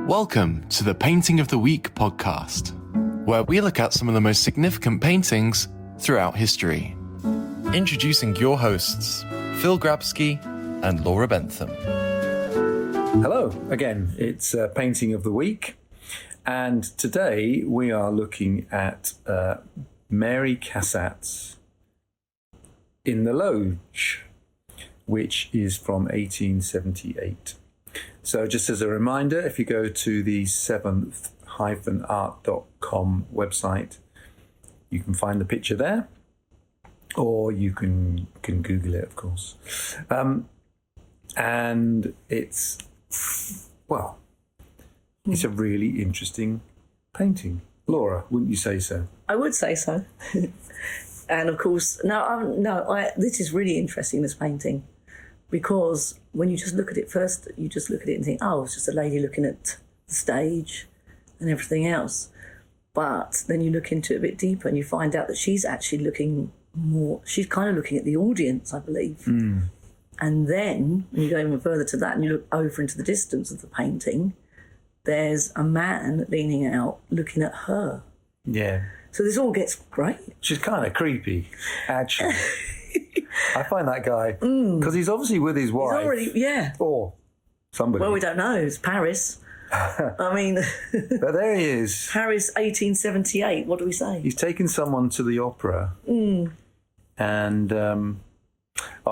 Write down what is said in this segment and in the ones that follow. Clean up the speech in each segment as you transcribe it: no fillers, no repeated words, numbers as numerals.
Welcome to the Painting of the Week podcast, where we look at some of the most significant paintings throughout history. Introducing your hosts, Phil Grabsky and Laura Bentham. Hello again, it's Painting of the Week, and today we are looking at Mary Cassatt's In The Loge, which is from 1878. So just as a reminder, if you go to the 7th-art.com website, you can find the picture there, or you can Google it, of course. And it's a really interesting painting. Laura, wouldn't you say so? I would say so. And of course, this is really interesting, this painting, because when you just look at it first, you just look at it and think, oh, it's just a lady looking at the stage and everything else. But then you look into it a bit deeper and you find out that she's actually looking more, she's kind of looking at the audience, I believe. Mm. And then when you go even further to that and you look over into the distance of the painting, there's a man leaning out looking at her. Yeah. So this all gets great. She's kind of creepy, actually. I find that guy, because he's obviously with his wife. He's already, yeah. Or somebody. Well, we don't know. It's Paris. I mean... But there he is. Paris, 1878. What do we say? He's taken someone to the opera. Mm. And I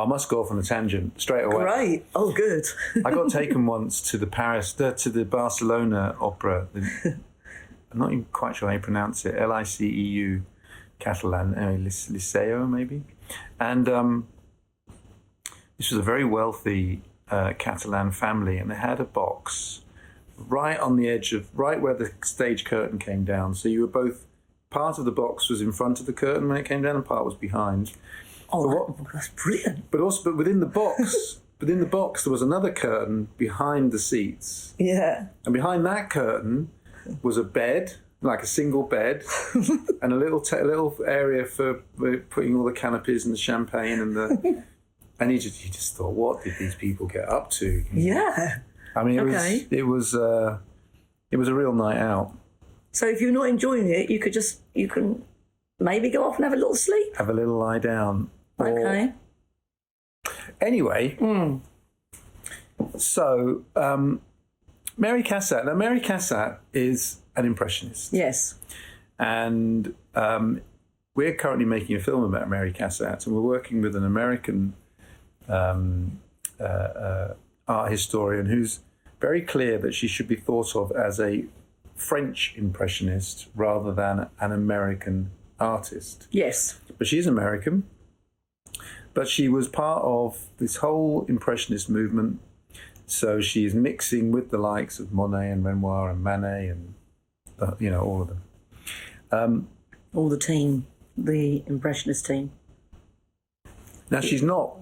must go off on a tangent straight away. Great. Oh, good. I got taken once to the Barcelona opera. I'm not even quite sure how you pronounce it. Liceu, Catalan, Liceo maybe. And this was a very wealthy Catalan family, and they had a box right on the edge of, right where the stage curtain came down. So you were both, part of the box was in front of the curtain when it came down and part was behind. Oh, that's brilliant. But within the box, there was another curtain behind the seats. Yeah. And behind that curtain was a bed, like a single bed, and a little area for putting all the canopies and the champagne and the. And you just thought, what did these people get up to? Yeah. I mean, it was a real night out. So if you're not enjoying it, you can maybe go off and have a little sleep. Have a little lie down. Okay. Anyway, so Mary Cassatt. Now, Mary Cassatt is an impressionist. Yes. And we're currently making a film about Mary Cassatt, and we're working with an American art historian who's very clear that she should be thought of as a French impressionist rather than an American artist. Yes. But she's American. But she was part of this whole impressionist movement. So she is mixing with the likes of Monet and Renoir and Manet and, all of them. All the team, the impressionist team. Now, she's clearly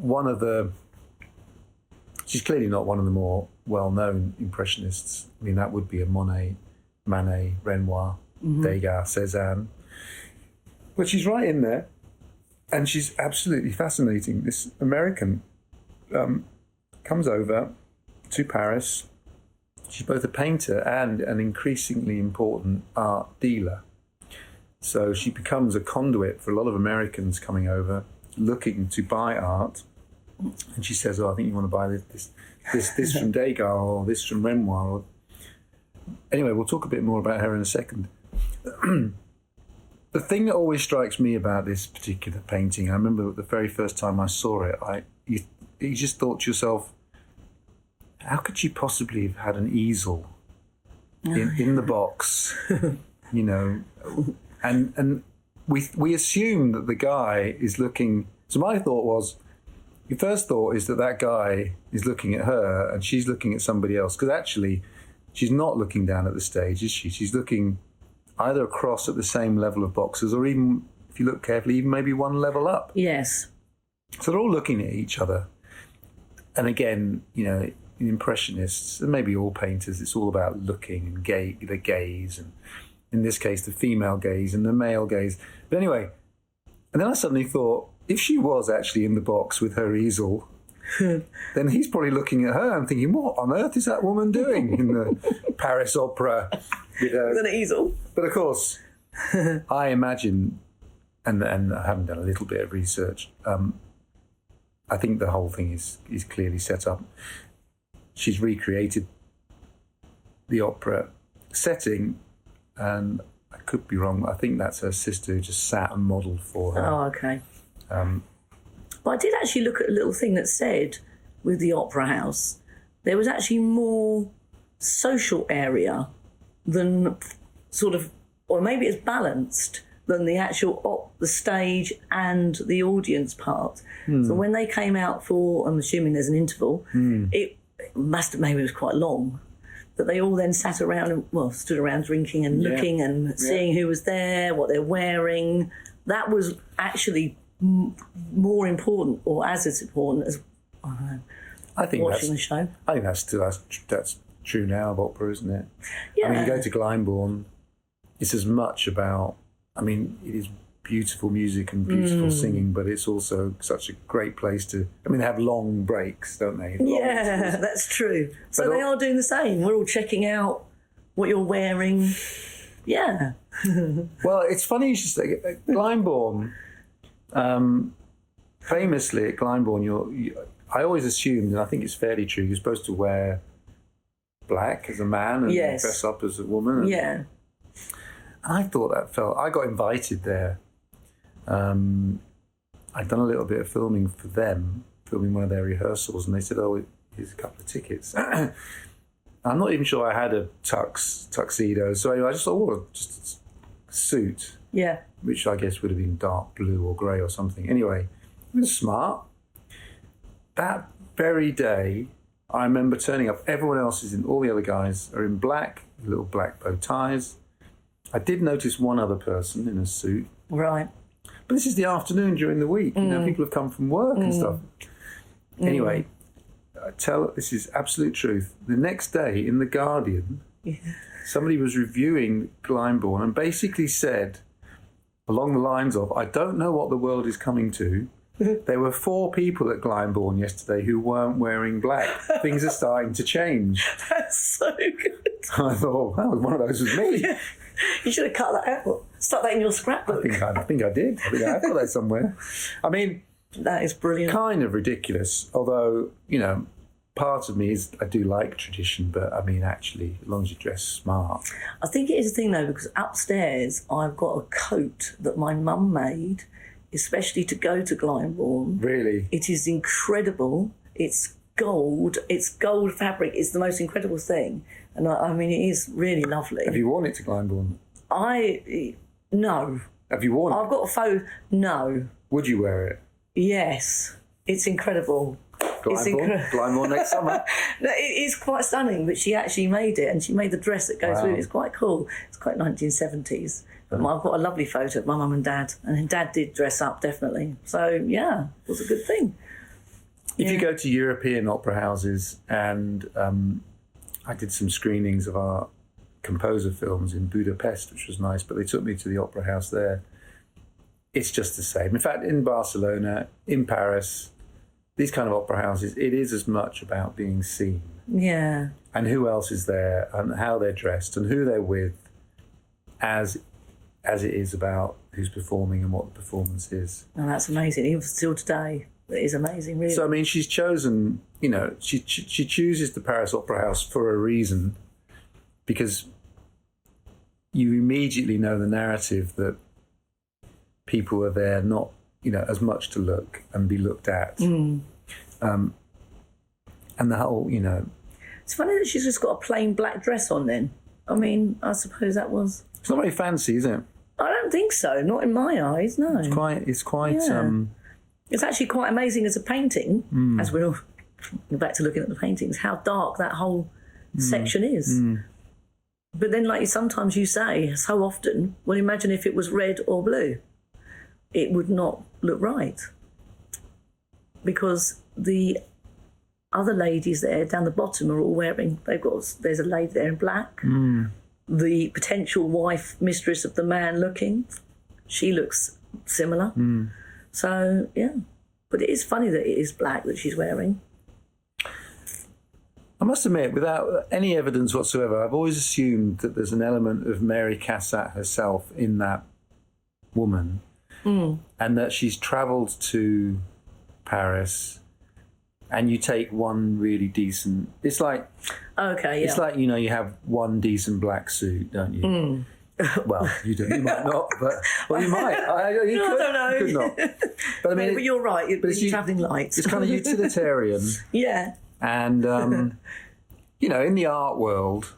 not one of the more well-known impressionists. I mean, that would be a Monet, Manet, Renoir, Degas, Cézanne. But she's right in there. And she's absolutely fascinating. This American comes over to Paris. She's both a painter and an increasingly important art dealer. So she becomes a conduit for a lot of Americans coming over looking to buy art. And she says, I think you want to buy this from Degas or this from Renoir. Anyway, we'll talk a bit more about her in a second. The thing that always strikes me about this particular painting, I remember the very first time I saw it, you just thought to yourself, how could she possibly have had an easal in the box? And we assume that the guy is looking. So my thought was, your first thought is that guy is looking at her and she's looking at somebody else, because actually she's not looking down at the stage, is she? She's looking either across at the same level of boxes, or even, if you look carefully, even maybe one level up. Yes. So they're all looking at each other. And again, in impressionists, and maybe all painters, it's all about looking and the gaze, and in this case, the female gaze and the male gaze. But anyway, and then I suddenly thought, if she was actually in the box with her easel, then he's probably looking at her and thinking, what on earth is that woman doing in the Paris Opera? With an easel. But of course, I imagine, and I haven't done a little bit of research, I think the whole thing is clearly set up. She's recreated the opera setting, and I could be wrong, I think that's her sister who just sat and modelled for her. Oh, okay. But I did actually look at a little thing that said, with the opera house, there was actually more social area than sort of, or maybe it's balanced, than the actual the stage and the audience part. So when they came out for, I'm assuming there's an interval, it must have, maybe it was quite long, but they all then sat around and, stood around drinking and looking and seeing who was there, what they're wearing. That was actually more important, or as important as, I don't know, I think watching the show. I think that's true now of opera, isn't it? Yeah. I mean, you go to Glyndebourne, it's as much about, I mean, it is beautiful music and beautiful singing, but it's also such a great place to, I mean, they have long breaks, don't they? Yeah, that's true. So they are doing the same. We're all checking out what you're wearing. Yeah. Well, it's funny you should say, at Glyndebourne, famously at Glyndebourne, I always assumed, and I think it's fairly true, you're supposed to wear black as a man and dress up as a woman. Yeah. And I thought I got invited there. I'd done a little bit of filming for them, filming one of their rehearsals, and they said, oh, here's a couple of tickets. I'm not even sure I had a tuxedo, so anyway, I just thought, oh, just a suit. Yeah. Which I guess would have been dark blue or grey or something. Anyway, it was smart. That very day, I remember turning up. Everyone else is in, all the other guys are in black, little black bow ties. I did notice one other person in a suit. Right. But this is the afternoon during the week. You know, people have come from work and stuff. Anyway, this is absolute truth. The next day in The Guardian, somebody was reviewing Glyndebourne and basically said, along the lines of, I don't know what the world is coming to. There were 4 people at Glyndebourne yesterday who weren't wearing black. Things are starting to change. That's so good. I thought, well, one of those was me. Yeah. You should have cut that out. Start that in your scrapbook. I think I did. I think I have got that somewhere. I mean, that is brilliant. Kind of ridiculous, although, you know, part of me is I do like tradition, but I mean, actually, as long as you dress smart. I think it is a thing, though, because upstairs I've got a coat that my mum made, especially to go to Glyndebourne. Really? It is incredible. It's gold. It's gold fabric. It's the most incredible thing. And I mean, it is really lovely. Have you worn it to Glyndebourne? No. Have you worn it? I've got a photo. No. Would you wear it? Yes. It's incredible. Glyndebourne next summer. No, it is quite stunning, but she actually made it, and she made the dress that goes with it. It's quite cool. It's quite 1970s. But I've got a lovely photo of my mum and dad, and Dad did dress up, definitely. So, yeah, it was a good thing. If you go to European opera houses, and I did some screenings of our composer films in Budapest, which was nice, but they took me to the opera house there. It's just the same. In fact, in Barcelona, in Paris, these kind of opera houses, it is as much about being seen. Yeah. And who else is there, and how they're dressed, and who they're with, as it is about who's performing and what the performance is. And that's amazing. Even still today, it is amazing, really. So, I mean, she's chosen, you know, she chooses the Paris Opera House for a reason, because you immediately know the narrative that people are there not, you know, as much to look and be looked at. And the whole, you know... It's funny that she's just got a plain black dress on then. I mean, I suppose that was... It's not very fancy, is it? I don't think so. Not in my eyes, no. It's quite... Yeah. It's actually quite amazing as a painting, as we're all back to looking at the paintings, how dark that whole section is. But then, like sometimes you say, so often, well, imagine if it was red or blue. It would not look right. Because the other ladies there down the bottom are all wearing, there's a lady there in black. The potential wife, mistress of the man looking, she looks similar. So, yeah. But it is funny that it is black that she's wearing. I must admit, without any evidence whatsoever, I've always assumed that there's an element of Mary Cassatt herself in that woman, and that she's travelled to Paris, and you take one really decent... It's like... Okay, yeah. It's like, you know, you have one decent black suit, don't you? Well, you don't. You might not, but... Well, you might. I don't know. You could not. But I mean... But you're right. It's travelling light. It's kind of utilitarian. Yeah. And, you know, in the art world,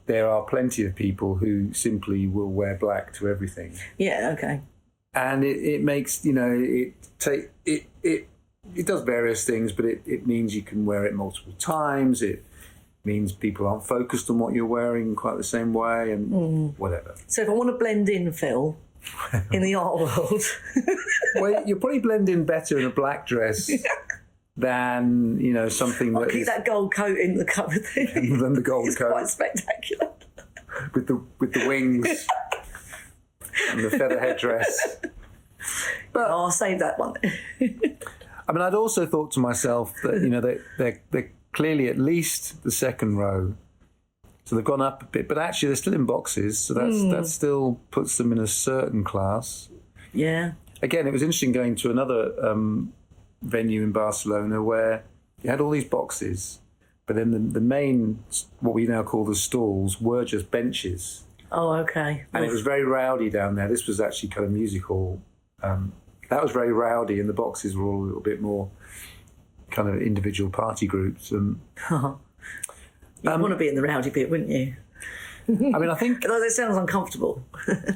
there are plenty of people who simply will wear black to everything. Yeah, okay. And it makes, you know, it does various things, but it means you can wear it multiple times. It means people aren't focused on what you're wearing quite the same way and whatever. So if I want to blend in, Phil, in the art world... Well, you'll probably blend in better in a black dress than, you know, something I'll keep that gold coat in the cover thing. Than the gold it's coat. Quite spectacular. With the wings and the feather headdress. But I'll save that one. I mean, I'd also thought to myself that, you know, they're clearly at least the second row. So they've gone up a bit, but actually they're still in boxes. So that still puts them in a certain class. Yeah. Again, it was interesting going to another venue in Barcelona where you had all these boxes, but then the main, what we now call the stalls, were just benches. Oh, okay. And it was very rowdy down there. This was actually kind of music hall. That was very rowdy, and the boxes were all a little bit more kind of individual party groups. And you'd want to be in the rowdy bit, wouldn't you? I mean, I think... Although that sounds uncomfortable.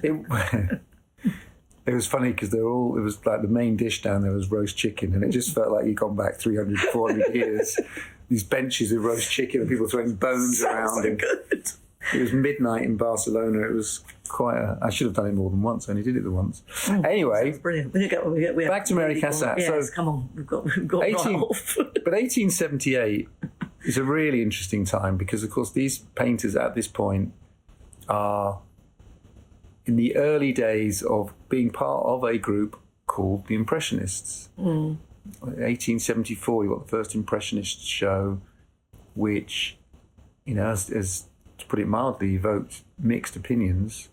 It was funny because it was like the main dish down there was roast chicken, and it just felt like you'd gone back 300, 400 years. These benches of roast chicken and people throwing bones around. So good. It was midnight in Barcelona. It was I should have done it more than once. I only did it the once. Anyway, brilliant. Back to Mary Cassatt. Yes, so, come on. We've got right off. But 1878 is a really interesting time because, of course, these painters at this point are in the early days of being part of a group called the Impressionists. 1874, you got the first Impressionist show, which, you know, as to put it mildly, evoked mixed opinions.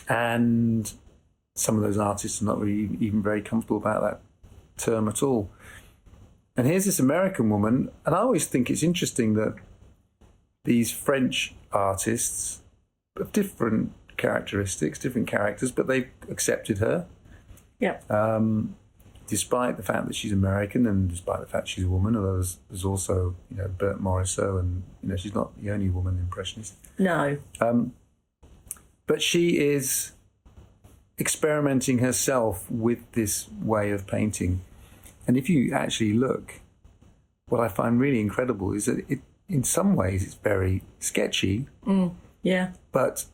And some of those artists are not really even very comfortable about that term at all. And here's this American woman, and I always think it's interesting that these French artists of different characteristics, different characters, but they've accepted her. Yeah. Despite the fact that she's American and despite the fact she's a woman, although there's also, you know, Bert Morisot, and, you know, she's not the only woman impressionist. No. But she is experimenting herself with this way of painting. And if you actually look, what I find really incredible is that in some ways it's very sketchy. Yeah. But,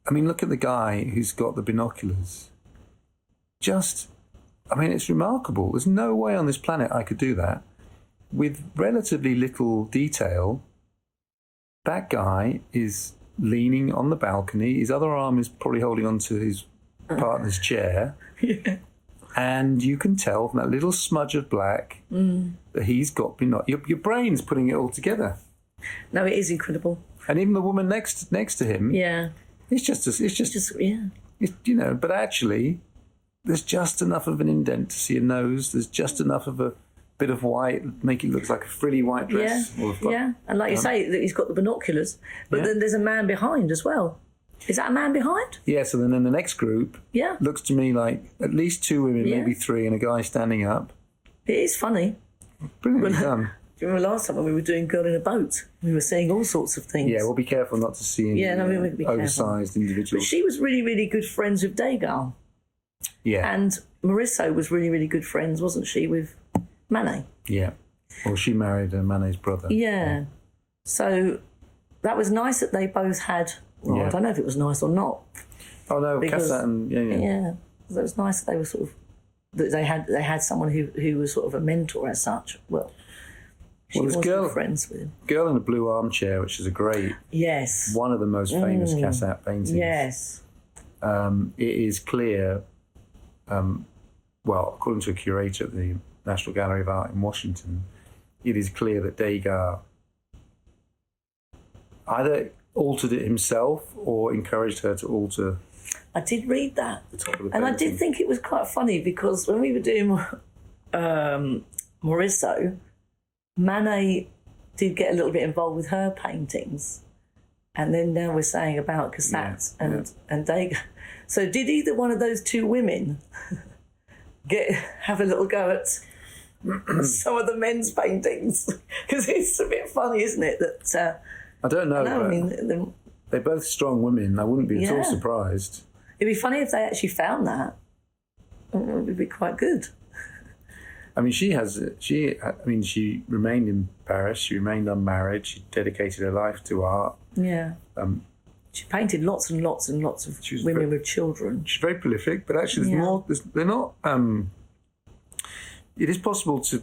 I mean, look at the guy who's got the binoculars. It's remarkable. There's no way on this planet I could do that. With relatively little detail, that guy is leaning on the balcony. His other arm is probably holding onto his partner's chair. Yeah. And you can tell from that little smudge of black that he's got binoculars. Your brain's putting it all together. No, it is incredible. And even the woman next to him. Yeah. It's just yeah. You know, but actually, there's just enough of an indent to see a nose. There's just enough of a bit of white, make it look like a frilly white dress. Yeah. And like you say, that he's got the binoculars, but then there's a man behind as well. Is that a man behind? Yeah, so then in the next group, looks to me like at least two women, maybe three, and a guy standing up. It is funny. Brilliantly done. Do you remember last time when we were doing Girl in a Boat? We were seeing all sorts of things. Yeah, we'll be careful not to see any be oversized careful. individuals. But she was really, really good friends with Degas. Yeah. And Morisot was really, really good friends, wasn't she, with Manet? Yeah. Well, she married Manet's brother. Yeah. So that was nice that they both had... Well, I don't know if it was nice or not. Oh, no, Cassatt and... Yeah. So it was nice that they were sort of... That they had someone who was sort of a mentor as such. Well, she was good friends with him. Girl in a Blue Armchair, which is a great... Yes. One of the most famous Cassatt paintings. Yes. It is clear well, according to a curator at the National Gallery of Art in Washington, it is clear that Degas either altered it himself or encouraged her to alter. I did read that. The top of the and I painting. did think it was quite funny because when we were doing Morisot, Manet did get a little bit involved with her paintings. And then now we're saying about Cassatt'S and Degas. So did either one of those two women have a little go at some of the men's paintings? Because it's a bit funny, isn't it? That I don't know. I mean, they're both strong women. I wouldn't be at all surprised. It'd be funny if they actually found that. It would be quite good. I mean, she remained in Paris. She remained unmarried. She dedicated her life to art. Yeah. She painted lots and lots and lots of women with children. She's very prolific, but actually there's more. They're not. It is possible to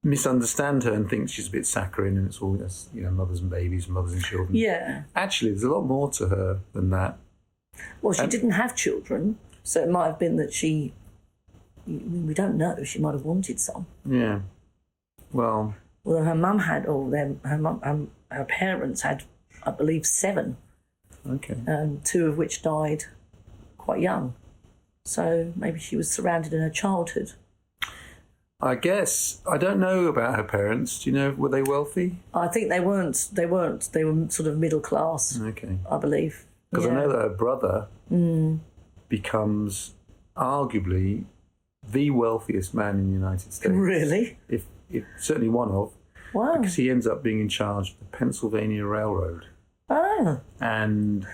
misunderstand her and think she's a bit saccharine and it's all mothers and babies and mothers and children. Yeah. Actually, there's a lot more to her than that. Well, she didn't have children, so it might have been that she. We don't know. She might have wanted some. Yeah. Well. Although her mum had, her parents had, I believe, 7. Okay. 2 of which died quite young. So maybe she was surrounded in her childhood. I guess. I don't know about her parents. Do you know, were they wealthy? I think they weren't. They were sort of middle class. Okay. I believe. Because I know that her brother becomes arguably the wealthiest man in the United States. Really? If certainly one of. Wow. Because he ends up being in charge of the Pennsylvania Railroad. Ah. And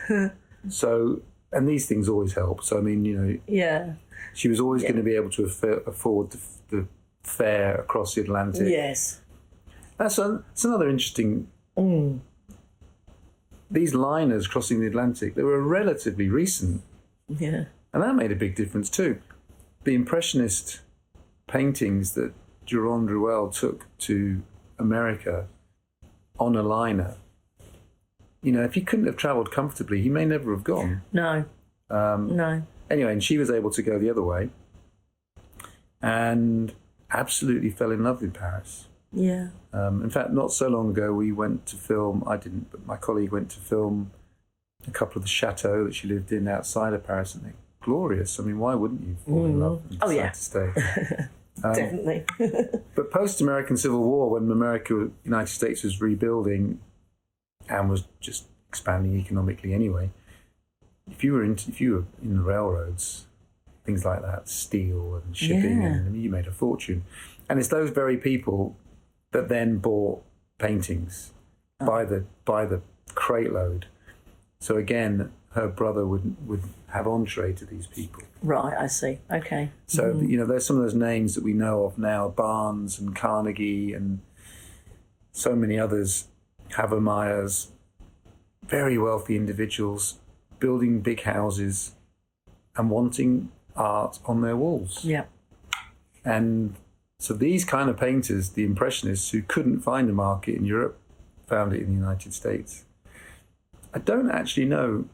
so, and these things always help. So, I mean, Yeah. she was always going to be able to afford the fare across the Atlantic. Yes. That's another interesting... These liners crossing the Atlantic, they were relatively recent. Yeah. And that made a big difference too. The impressionist paintings that Durand Ruel took to America on a liner, if he couldn't have travelled comfortably, he may never have gone. No. No. Anyway, and she was able to go the other way and absolutely fell in love with Paris. Yeah. In fact, not so long ago, we went to film, I didn't, but my colleague went to film a couple of the chateaux that she lived in outside of Paris, and they're glorious. I mean, why wouldn't you fall in love and decide to stay? Definitely. But post-American Civil War, when the United States was rebuilding and was just expanding economically anyway, if you were in the railroads, things like that, steel and shipping, and you made a fortune. And it's those very people that then bought paintings by the crate load. So again, her brother would have entree to these people. Right, I see. Okay. So, there's some of those names that we know of now, Barnes and Carnegie and so many others, Havermeyers, very wealthy individuals building big houses and wanting art on their walls. Yeah. And so these kind of painters, the Impressionists, who couldn't find a market in Europe, found it in the United States. I don't actually know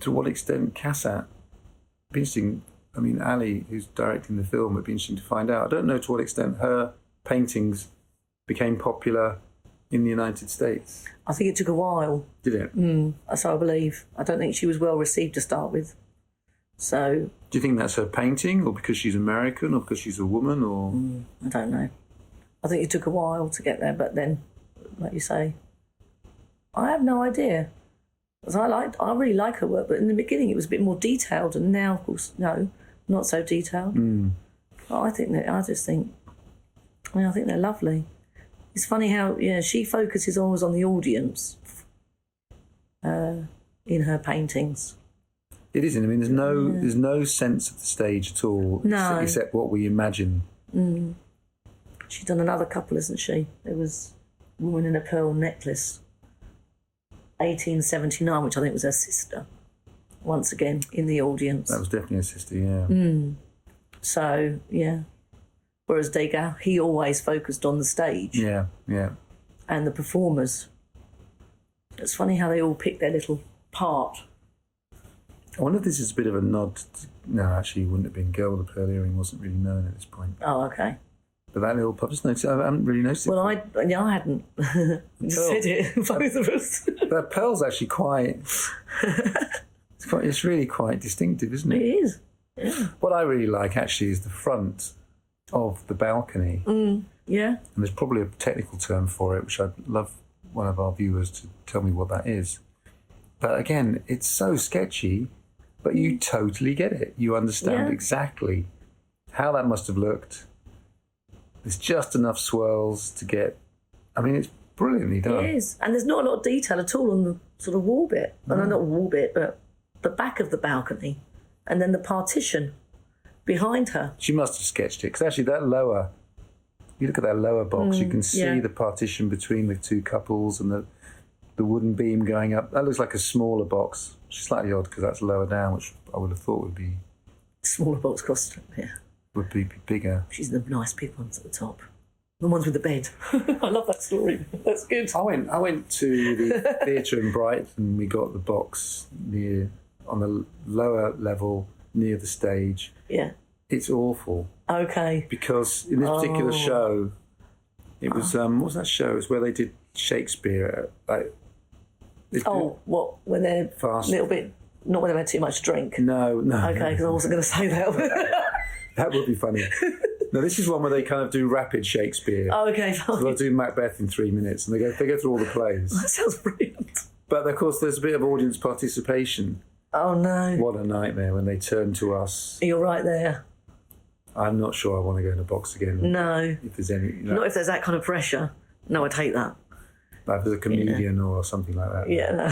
to what extent Cassatt, it'd be interesting, I mean, Ali, who's directing the film, it'd be interesting to find out. I don't know to what extent her paintings became popular in the United States. I think it took a while. Did it? That's what I believe. I don't think she was well received to start with. So... Do you think that's her painting, or because she's American, or because she's a woman, or...? I don't know. I think it took a while to get there, but then, like you say, I have no idea. Because I really like her work, but in the beginning it was a bit more detailed, and now, of course, no, not so detailed. But I think they're lovely. It's funny how, she focuses always on the audience in her paintings. It isn't. I mean, there's no sense of the stage at all, except what we imagine. She's done another couple, isn't she? There was Woman in a Pearl Necklace, 1879, which I think was her sister. Once again, in the audience. That was definitely her sister, yeah. So, yeah. Whereas Degas, he always focused on the stage. Yeah, yeah. And the performers. It's funny how they all pick their little part. I wonder if this is a bit of a nod No, actually, it wouldn't have been. Girl with the Pearl Earring wasn't really known at this point. Oh, okay. But that little pub, I haven't really noticed it. Well, I hadn't. You just said it, both of us. That pearl's actually quite... It's really quite distinctive, isn't it? It is. Yeah. What I really like, actually, is the front of the balcony. Yeah. And there's probably a technical term for it, which I'd love one of our viewers to tell me what that is. But again, it's so sketchy, but you totally get it. You understand exactly how that must have looked. There's just enough swirls to get... I mean, it's brilliantly done. It is. And there's not a lot of detail at all on the sort of wall bit. No, not wall bit, but the back of the balcony. And then the partition behind her. She must have sketched it, because actually that lower... You look at that lower box, you can see the partition between the two couples and the wooden beam going up. That looks like a smaller box, which is slightly odd because that's lower down, which I would have thought would be... Smaller box cost, Would be bigger. She's the nice big ones at the top. The ones with the bed. I love that story. That's good. I went to the theatre in Brighton. We got the box on the lower level near the stage. Yeah. It's awful. Okay. Because in this particular show, it was what was that show? It was where they did Shakespeare. What? When they're fast. A little bit, not when they've had too much drink. No. Okay, because I wasn't going to say that. That would be funny. No, this is one where they kind of do rapid Shakespeare. Oh, okay, fine. So they'll do Macbeth in 3 minutes, and they go through all the plays. That sounds brilliant. But of course, there's a bit of audience participation. Oh no! What a nightmare when they turn to us. You're right there. I'm not sure I want to go in a box again. No. If there's any... Not if there's that kind of pressure. No, I'd hate that. Like if there's a comedian or something like that. Yeah, no.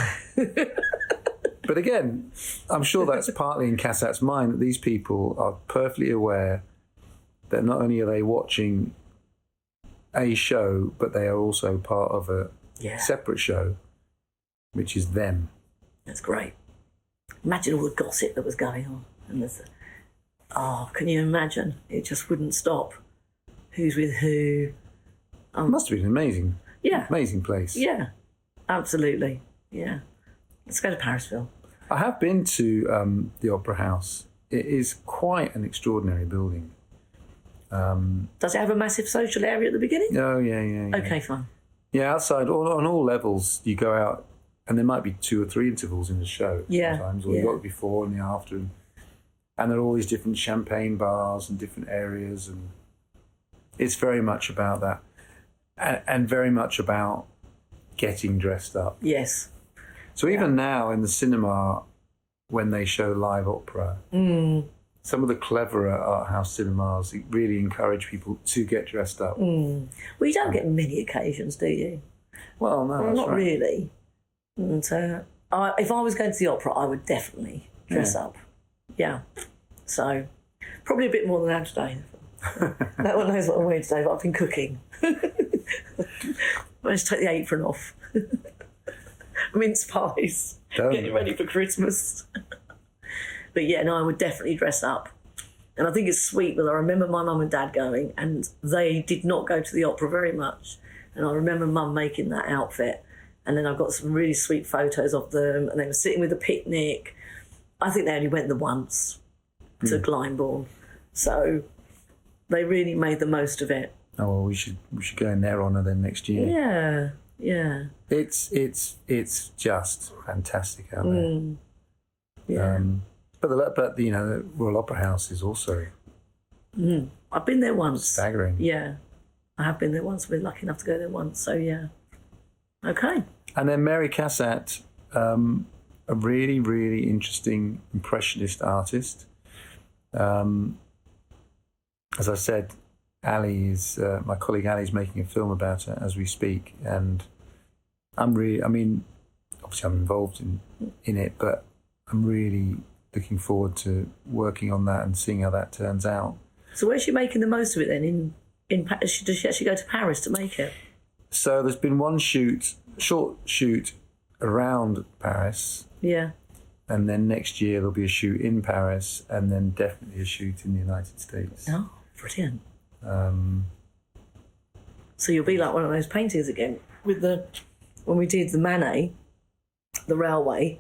But again, I'm sure that's partly in Cassatt's mind that these people are perfectly aware that not only are they watching a show, but they are also part of a separate show, which is them. That's great. Imagine all the gossip that was going on. And can you imagine? It just wouldn't stop. Who's with who? It must have been amazing. Yeah. Amazing place. Yeah, absolutely. Yeah. Let's go to Parisville. I have been to the Opera House. It is quite an extraordinary building. Does it have a massive social area at the beginning? Oh, yeah. Okay, fine. Yeah, outside, on all levels, you go out, and there might be 2 or 3 intervals in the show sometimes, or you've got the before and the after. And there are all these different champagne bars and different areas, and it's very much about that. And very much about getting dressed up. Yes. So even now in the cinema, when they show live opera, some of the cleverer art house cinemas really encourage people to get dressed up. Well, you don't get many occasions, do you? Well, no, that's not right. really. And if I was going to the opera, I would definitely dress up. Yeah. So probably a bit more than that today. No one knows what I'm wearing today, but I've been cooking. Managed to take the apron off. Mince pies. Getting ready for Christmas. But yeah, no, I would definitely dress up. And I think it's sweet, but I remember my mum and dad going, and they did not go to the opera very much. And I remember mum making that outfit. And then I've got some really sweet photos of them, and they were sitting with a picnic. I think they only went the once to Glyndebourne. So they really made the most of it. Oh, well, we should go in their honour then next year. Yeah. It's just fantastic out there. Yeah. But the Royal Opera House is also I've been there once. staggering. Yeah. I have been there once. I've been lucky enough to go there once. So yeah. Okay. And then Mary Cassatt, a really, really interesting impressionist artist. As I said, my colleague Ali is making a film about her as we speak, and obviously I'm involved in it, but I'm really looking forward to working on that and seeing how that turns out. So where's she making the most of it then? Does she actually go to Paris to make it? So there's been one short shoot around Paris. Yeah. And then next year there'll be a shoot in Paris, and then definitely a shoot in the United States. Oh, brilliant. So you'll be like one of those paintings again when we did the Manet, the railway,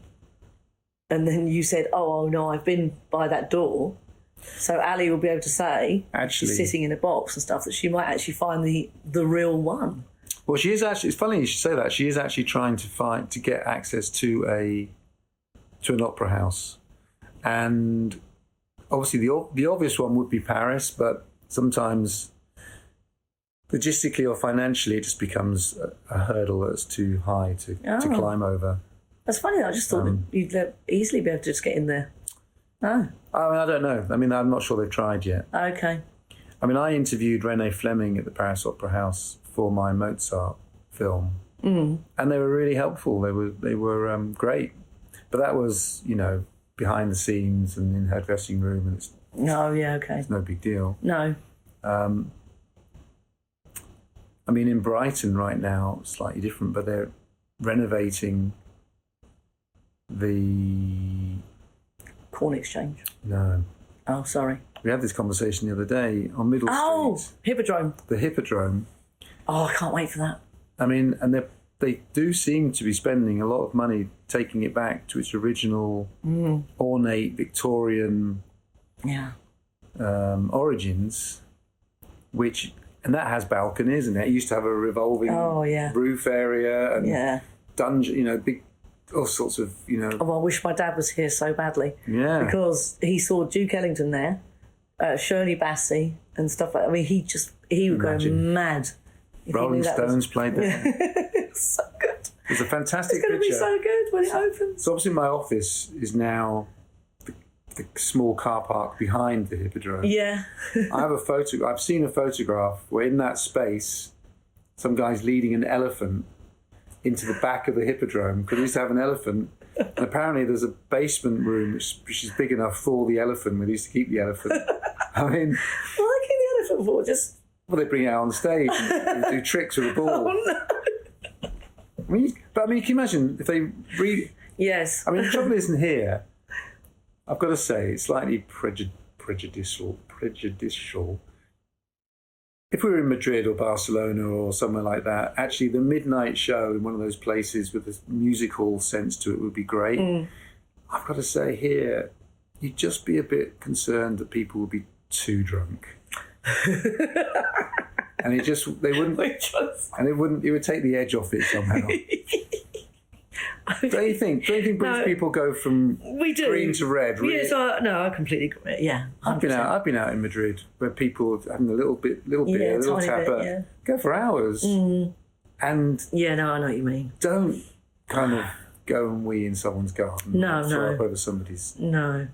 and then you said, oh no, I've been by that door. So Ali will be able to say, actually, she's sitting in a box and stuff, that she might actually find the real one. Well, she is actually. It's funny you should say that. She is actually trying to get access to an opera house, and obviously the obvious one would be Paris, but sometimes logistically or financially it just becomes a hurdle that's too high to climb over. That's funny. I just thought that you'd easily be able to just get in there. No. I don't know. I mean, I'm not sure they've tried yet. Okay. I mean, I interviewed Renée Fleming at the Paris Opera House for my Mozart film, and they were really helpful. They were great, but that was behind the scenes and in her dressing room, and it's no big deal. No. I mean, in Brighton right now, slightly different, but they're renovating the Corn Exchange. No. Oh, sorry. We had this conversation the other day on Middle Street. Oh, Hippodrome. The Hippodrome. Oh, I can't wait for that. I mean, and they do seem to be spending a lot of money taking it back to its original ornate Victorian origins, and that has balconies, and it used to have a revolving roof area and dungeon, big, all sorts of, Oh, I wish my dad was here so badly. Yeah. Because he saw Duke Ellington there, Shirley Bassey and stuff like that. I mean, he would go mad. Rolling Stones played there. So good. It's a fantastic picture. It's going to be so good when it opens. So obviously my office is now the small car park behind the Hippodrome. Yeah. I've seen a photograph where in that space, some guy's leading an elephant into the back of the Hippodrome, because we used to have an elephant, and apparently there's a basement room which is big enough for the elephant. We used to keep the elephant. I mean, what do they keep the elephant for? Well, they bring it out on stage and do tricks with a ball. Oh no! I mean, you can imagine if they Yes. I mean, the trouble isn't here. I've got to say, it's slightly prejudicial. If we were in Madrid or Barcelona or somewhere like that, actually the midnight show in one of those places with a musical sense to it would be great. I've got to say here, you'd just be a bit concerned that people would be too drunk. And it would take the edge off it somehow. Don't you think British people go from green to red? Really? Yes, I completely agree. Yeah, 100%. I've been out in Madrid where people are having a little beer, a little tapper, go for hours, and I know what you mean. Don't kind of go and wee in someone's garden. Throw up over somebody's. No.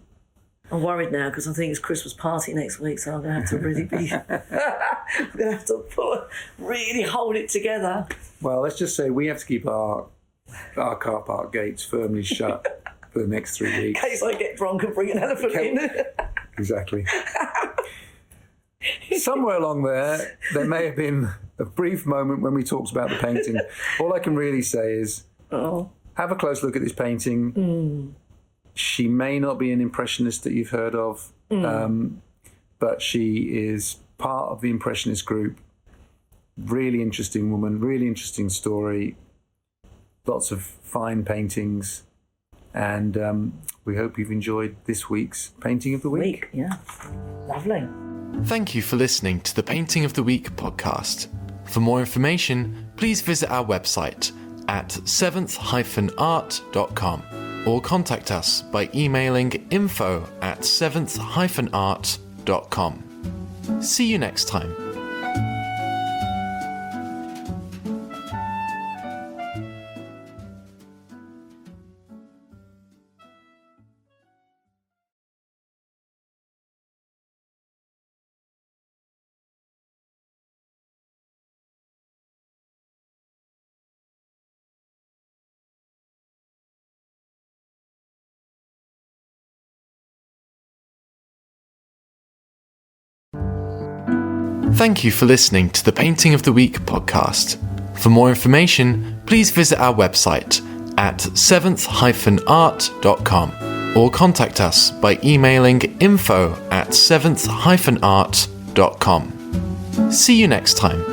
I'm worried now because I think it's Christmas party next week, so I'm going to have to really be... I'm going to have to really hold it together. Well, let's just say we have to keep our car park gates firmly shut for the next 3 weeks. In case I get drunk and bring an elephant in. Exactly. Somewhere along there may have been a brief moment when we talked about the painting. All I can really say is have a close look at this painting. She may not be an impressionist that you've heard of, but she is part of the impressionist group. Really interesting woman, really interesting story. Lots of fine paintings. And we hope you've enjoyed this week's Painting of the Week. Yeah, lovely. Thank you for listening to the Painting of the Week podcast. For more information, please visit our website at seventh-art.com. or contact us by emailing info@seventh-art.com. See you next time. Thank you for listening to the Painting of the Week podcast. For more information, please visit our website at seventh-art.com or contact us by emailing info@seventh-art.com. See you next time.